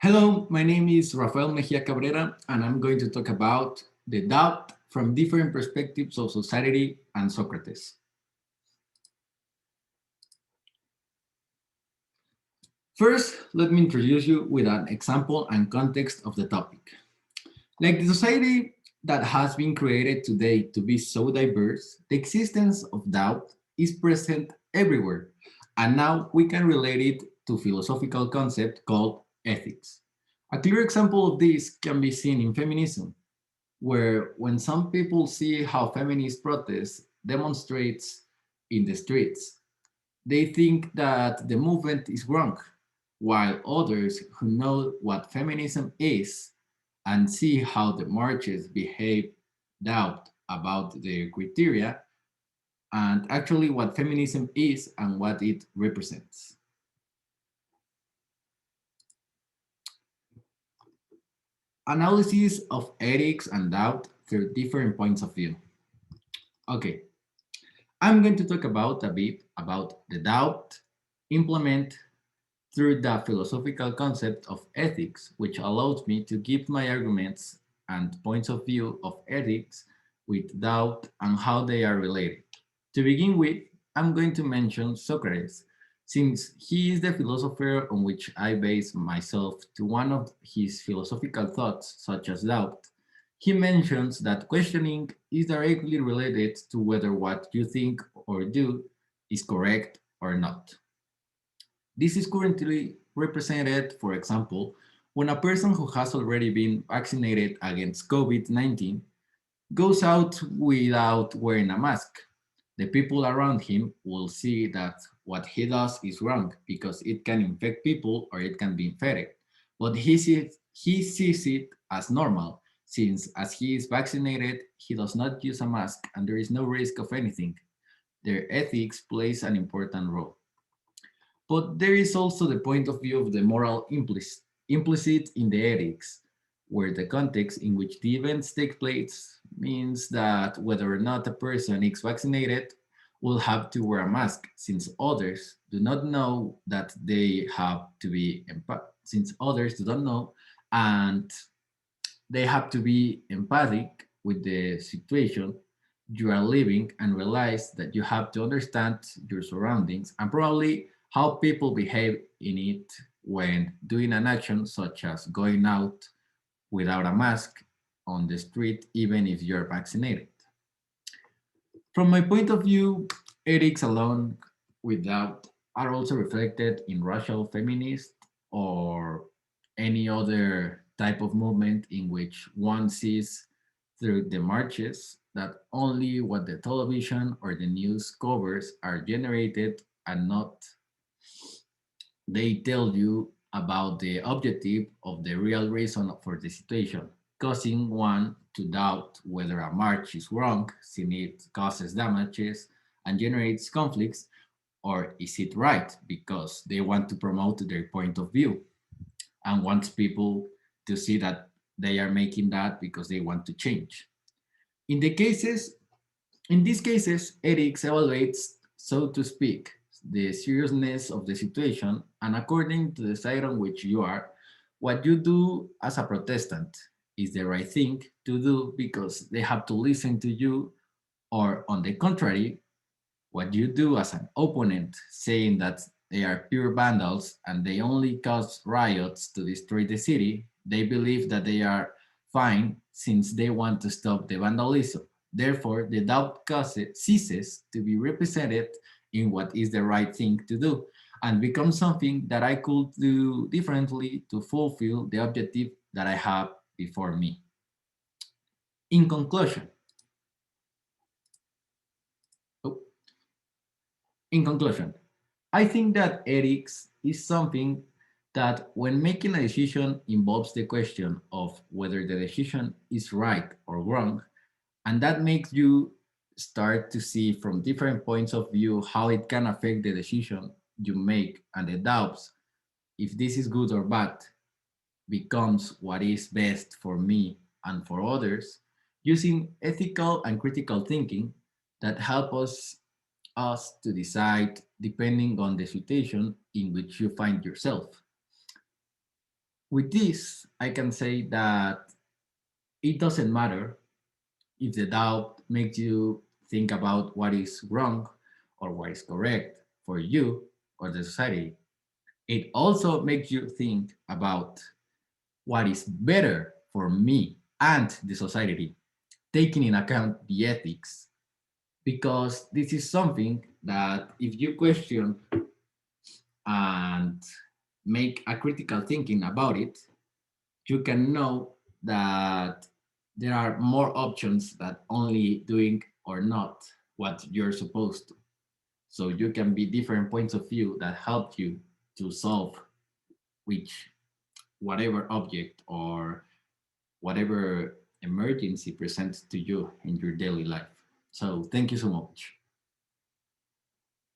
Hello, my name is Rafael Mejia Cabrera, and I'm going to talk about the doubt from different perspectives of society and Socrates. First, let me introduce you with an example and context of the topic. Like the society that has been created today to be so diverse, the existence of doubt is present everywhere, and now we can relate it to philosophical concept called ethics. A clear example of this can be seen in feminism, where when some people see how feminist protests demonstrates in the streets, they think that the movement is wrong, while others who know what feminism is and see how the marches behave doubt about their criteria and actually what feminism is and what it represents. Analysis of ethics and doubt through different points of view. Okay, I'm going to talk about a bit about the doubt implement through the philosophical concept of ethics, which allows me to give my arguments and points of view of ethics with doubt and how they are related. To begin with, I'm going to mention Socrates, since he is the philosopher on which I base myself to one of his philosophical thoughts, such as doubt. He mentions that questioning is directly related to whether what you think or do is correct or not. This is currently represented, for example, when a person who has already been vaccinated against COVID-19 goes out without wearing a mask. The people around him will see that what he does is wrong because it can infect people or it can be infected. But he sees it as normal since as he is vaccinated, he does not use a mask and there is no risk of anything. Their ethics plays an important role. But there is also the point of view of the moral implicit in the ethics, where the context in which the events take place means that whether or not a person is vaccinated will have to wear a mask, since others do not know that they have to be since others do not know and they have to be empathic with the situation you are living and realize that you have to understand your surroundings and probably how people behave in it when doing an action such as going out without a mask on the street, even if you're vaccinated. From my point of view, ethics alone without are also reflected in racial feminist or any other type of movement in which one sees through the marches that only what the television or the news covers are generated and not they tell you about the objective of the real reason for the situation, causing one to doubt whether a march is wrong, since it causes damages and generates conflicts, or is it right because they want to promote their point of view and wants people to see that they are making that because they want to change. In the cases in these cases, ethics evaluates, so to speak, the seriousness of the situation, and according to the side on which you are, what you do as a Protestant is the right thing to do because they have to listen to you, or on the contrary, what you do as an opponent, saying that they are pure vandals and they only cause riots to destroy the city, they believe that they are fine since they want to stop the vandalism. Therefore, the doubt ceases to be represented in what is the right thing to do and becomes something that I could do differently to fulfill the objective that I have before me. In conclusion, oh, in conclusion, I think that ethics is something that when making a decision involves the question of whether the decision is right or wrong, and that makes you start to see from different points of view how it can affect the decision you make and the doubts if this is good or bad becomes what is best for me and for others using ethical and critical thinking that help us to decide depending on the situation in which you find yourself. With this, I can say that it doesn't matter if the doubt makes you think about what is wrong or what is correct for you or the society. It also makes you think about what is better for me and the society, taking in account the ethics, because this is something that if you question and make a critical thinking about it, you can know that there are more options that only doing or not what you're supposed to. So you can be different points of view that help you to solve which whatever object or whatever emergency presents to you in your daily life. So thank you so much.